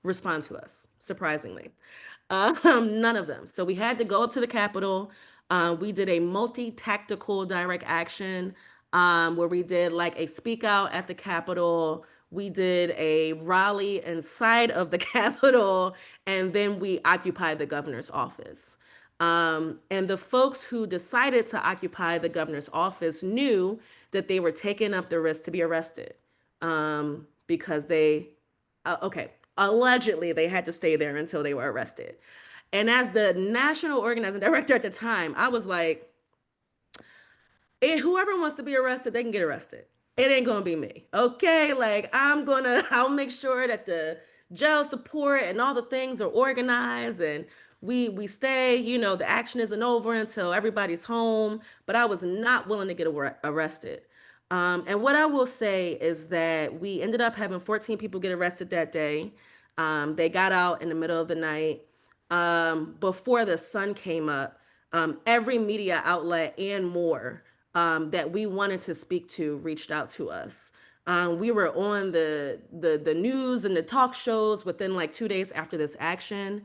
respond to us, surprisingly. None of them. So we had to go up to the Capitol. We did a multi-tactical direct action where we did like a speak out at the Capitol. We did a rally inside of the Capitol, and then we occupied the governor's office. And the folks who decided to occupy the governor's office knew that they were taking up the risk to be arrested because okay, allegedly they had to stay there until they were arrested. And as the national organizing director at the time, I was like, whoever wants to be arrested, they can get arrested. It ain't gonna be me. Okay, like I'll make sure that the jail support and all the things are organized and we stay, the action isn't over until everybody's home. But I was not willing to get arrested. And what I will say is that we ended up having 14 people get arrested that day. They got out in the middle of the night before the sun came up. Every media outlet and more that we wanted to speak to reached out to us. We were on the news and the talk shows within like 2 days after this action.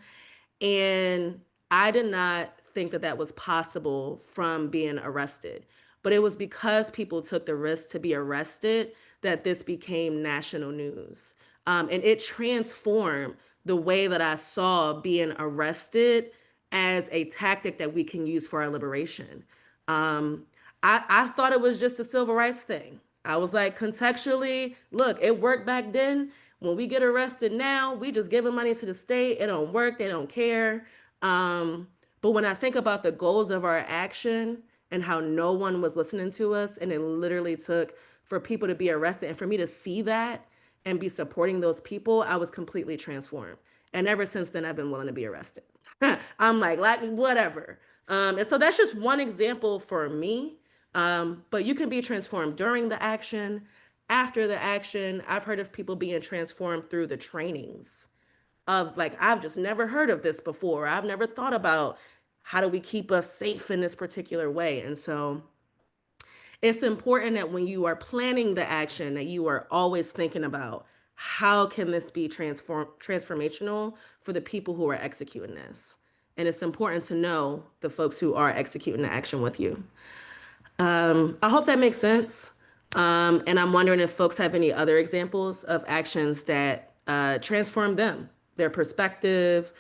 And I did not think that that was possible from being arrested. But it was because people took the risk to be arrested that this became national news. And it transformed the way that I saw being arrested as a tactic that we can use for our liberation. I thought it was just a civil rights thing. I was like, contextually, look, it worked back then. When we get arrested now, we just giving money to the state. It don't work. They don't care. But when I think about the goals of our action and how no one was listening to us, and it literally took for people to be arrested and for me to see that and be supporting those people, I was completely transformed. And ever since then, I've been willing to be arrested. I'm like whatever. And so that's just one example for me. But you can be transformed during the action, after the action. I've heard of people being transformed through the trainings of like, I've just never heard of this before. I've never thought about how do we keep us safe in this particular way. And so it's important that when you are planning the action, that you are always thinking about how can this be transformational for the people who are executing this. And it's important to know the folks who are executing the action with you. I hope that makes sense. And I'm wondering if folks have any other examples of actions that transform them, their perspective,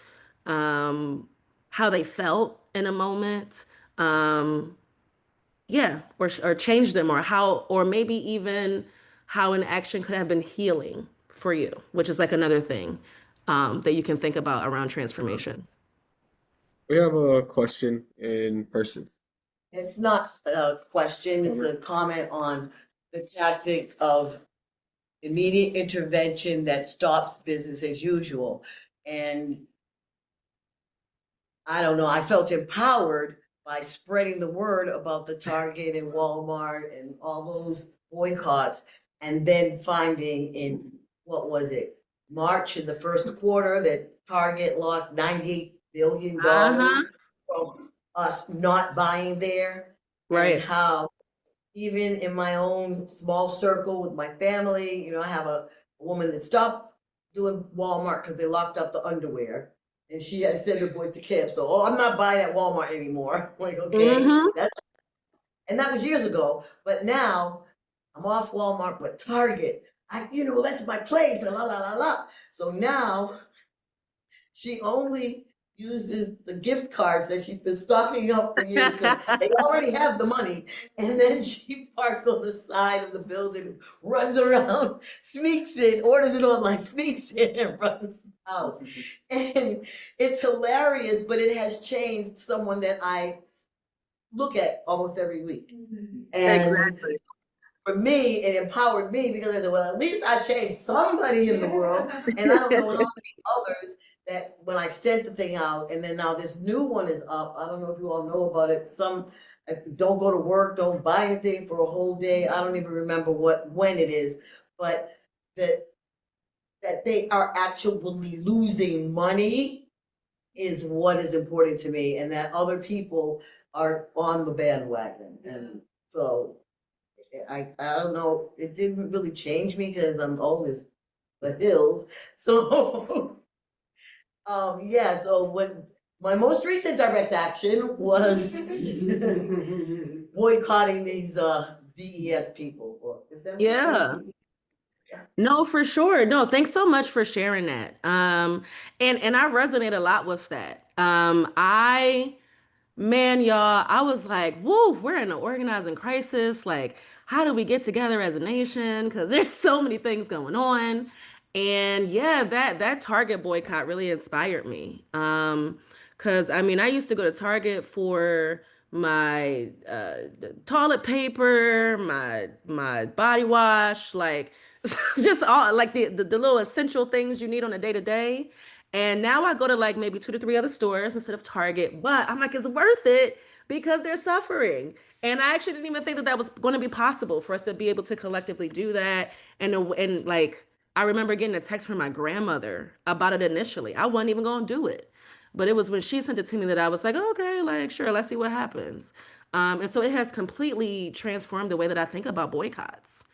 how they felt in a moment. Yeah, or change them, or how, or maybe even how an action could have been healing for you, which is like another thing that you can think about around transformation. We have a question in person. It's not a question, it's a comment on the tactic of immediate intervention that stops business as usual. And I don't know, I felt empowered by spreading the word about the Target and Walmart and all those boycotts, and then finding in, what was it, March in the first quarter, that Target lost $98 billion from us not buying there. And Right. how even in my own small circle with my family, I have a woman that stopped doing Walmart because they locked up the underwear. And she had to send her boys to camp. So, I'm not buying at Walmart anymore. I'm like, okay, and that was years ago. But now I'm off Walmart, but Target, that's my place, and la la la la. So now she only uses the gift cards that she's been stocking up for years because they already have the money. And then she parks on the side of the building, runs around, sneaks in, orders it online, sneaks in, and runs out. And it's hilarious, but it has changed someone that I look at almost every week. And Exactly. for me, it empowered me because I said, well, at least I changed somebody in the world. And I don't know how many others that when I sent the thing out, and then now this new one is up. I don't know if you all know about it. Some don't go to work, don't buy anything for a whole day. I don't even remember when it is, but that they are actually losing money is what is important to me, and that other people are on the bandwagon. And so I don't know, it didn't really change me because I'm old as the hills. So yeah, so when my most recent direct action was boycotting these DES people. Or is that Yeah. No, for sure. No, thanks so much for sharing that. And I resonate a lot with that. Man, y'all, I was like, whoa, we're in an organizing crisis. Like, how do we get together as a nation? Because there's so many things going on. And yeah, that Target boycott really inspired me. Because I mean, I used to go to Target for my toilet paper, my body wash, like just all like the little essential things you need on a day to day. And now I go to like maybe 2 to 3 other stores instead of Target, but I'm like, it's worth it because they're suffering. And I actually didn't even think that was going to be possible for us to be able to collectively do that. And like, I remember getting a text from my grandmother about it initially. I wasn't even going to do it. But it was when she sent it to me that I was like, okay, like, sure, let's see what happens. And so it has completely transformed the way that I think about boycotts.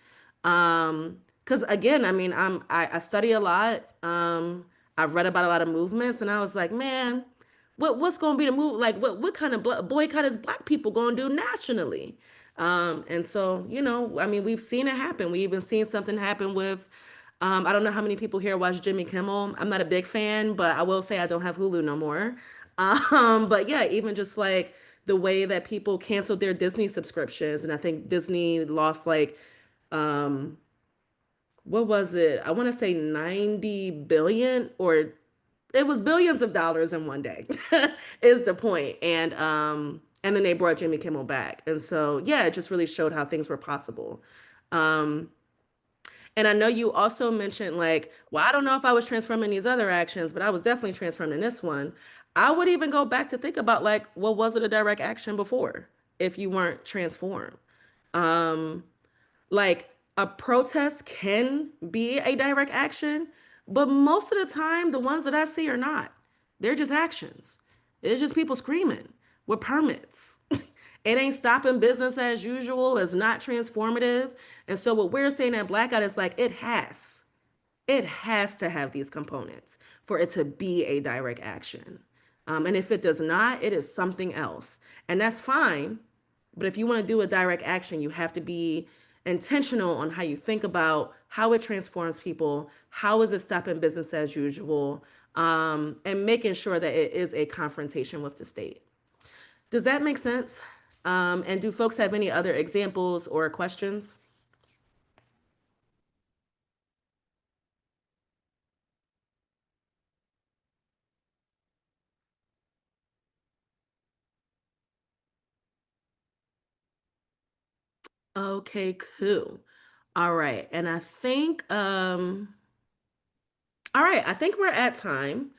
Because again, I mean, I study a lot. I've read about a lot of movements, and I was like, man, what's going to be the move? Like, what kind of boycott is Black people going to do nationally? And so, I mean, we've seen it happen. We even seen something happen with, I don't know how many people here watch Jimmy Kimmel. I'm not a big fan, but I will say I don't have Hulu no more. But yeah, even just like the way that people canceled their Disney subscriptions, and I think Disney lost like um what was it? I want to say 90 billion, or it was billions of dollars in one day is the point. And then they brought Jimmy Kimmel back. And so yeah, it just really showed how things were possible. Um and I know you also mentioned like, well, I don't know if I was transforming these other actions, but I was definitely transforming this one. I would even go back to think about like, well, was it a direct action before if you weren't transformed? Um like a protest can be a direct action, but most of the time, the ones that I see are not. They're just actions. It's just people screaming with permits. It ain't stopping business as usual. It's not transformative. And so what we're saying at Blackout is like it has to have these components for it to be a direct action. And if it does not, it is something else. And that's fine. But if you want to do a direct action, you have to be intentional on how you think about how it transforms people. How is it stopping business as usual? and making sure that it is a confrontation with the state. Does that make sense? And do folks have any other examples or questions? Okay, cool. All right. And I think all right, I think we're at time.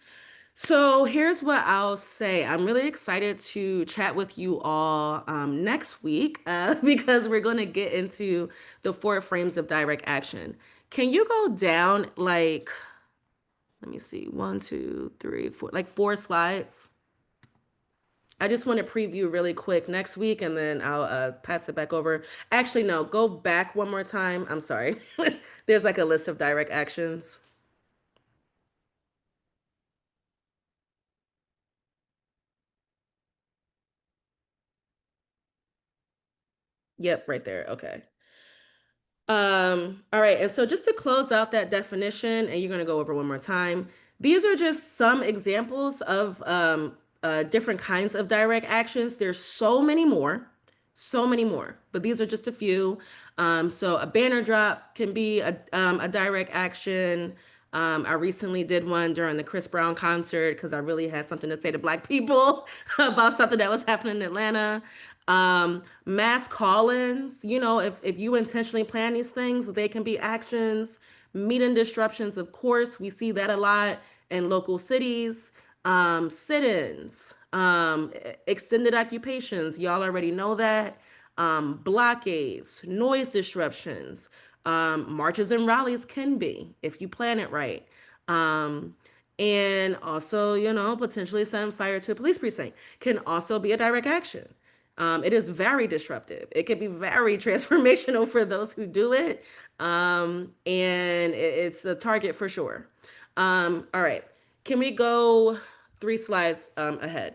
So here's what I'll say. I'm really excited to chat with you all next week because we're going to get into the 4 frames of direct action. Can you go down like, let me see, 1, 2, 3, 4, like 4 slides? I just want to preview really quick next week and then I'll pass it back over. Actually, no, go back one more time. I'm sorry. There's like a list of direct actions. Yep, right there. Okay. All right, and so just to close out that definition, and you're going to go over one more time, these are just some examples of different kinds of direct actions. There's so many more, but these are just a few. So a banner drop can be a direct action. I recently did one during the Chris Brown concert because I really had something to say to Black people about something that was happening in Atlanta. Mass call-ins, you know, if you intentionally plan these things, they can be actions. Meeting disruptions, of course, we see that a lot in local cities. Sit-ins, extended occupations, y'all already know that. Blockades, noise disruptions, marches and rallies can be if you plan it right. And also, you know, potentially setting fire to a police precinct can also be a direct action. It is very disruptive. It can be very transformational for those who do it. And it's a target for sure. All right. Can we go 3 slides ahead?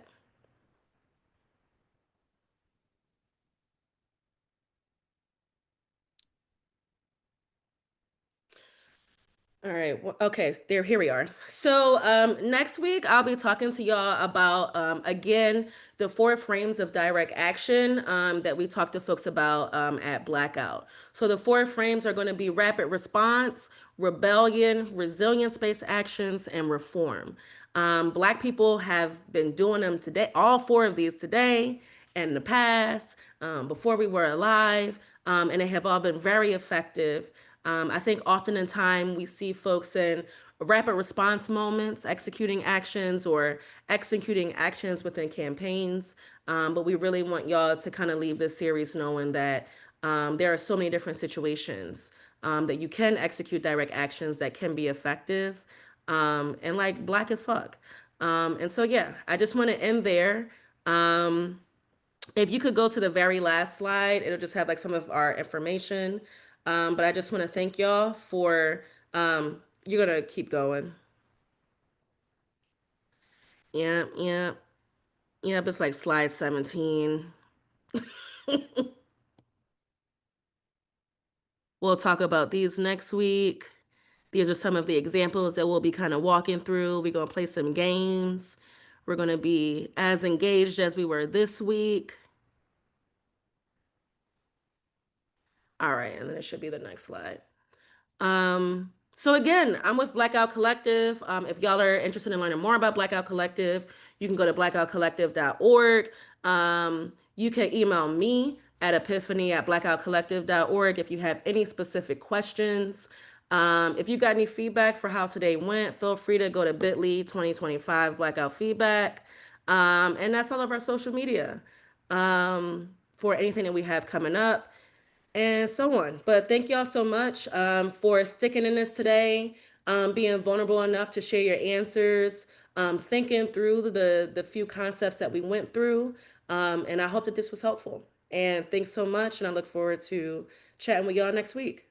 All right. Well, okay. Here we are. So next week I'll be talking to y'all about again the 4 frames of direct action that we talked to folks about at Blackout. So the 4 frames are going to be rapid response, rebellion, resilience-based actions, and reform. Black people have been doing them today, all 4 of these today and in the past, before we were alive, and they have all been very effective. I think often in time we see folks in rapid response moments, executing actions within campaigns. But we really want y'all to kind of leave this series knowing that there are so many different situations that you can execute direct actions that can be effective and like Black as fuck. And so, yeah, I just want to end there. If you could go to the very last slide, it'll just have like some of our information. But I just want to thank y'all for, you're going to keep going. Yep, yep. Yep, it's like slide 17. We'll talk about these next week. These are some of the examples that we'll be kind of walking through. We're going to play some games. We're going to be as engaged as we were this week. All right, and then it should be the next slide. So again, I'm with BlackOUT Collective. If y'all are interested in learning more about BlackOUT Collective, you can go to blackoutcollective.org. You can email me at epiphany@blackoutcollective.org if you have any specific questions. If you got any feedback for how today went, feel free to go to bit.ly 2025 Blackout Feedback. And that's all of our social media for anything that we have coming up and so on. But thank y'all so much for sticking in this today, being vulnerable enough to share your answers, thinking through the few concepts that we went through. And I hope that this was helpful. And thanks so much. And I look forward to chatting with y'all next week.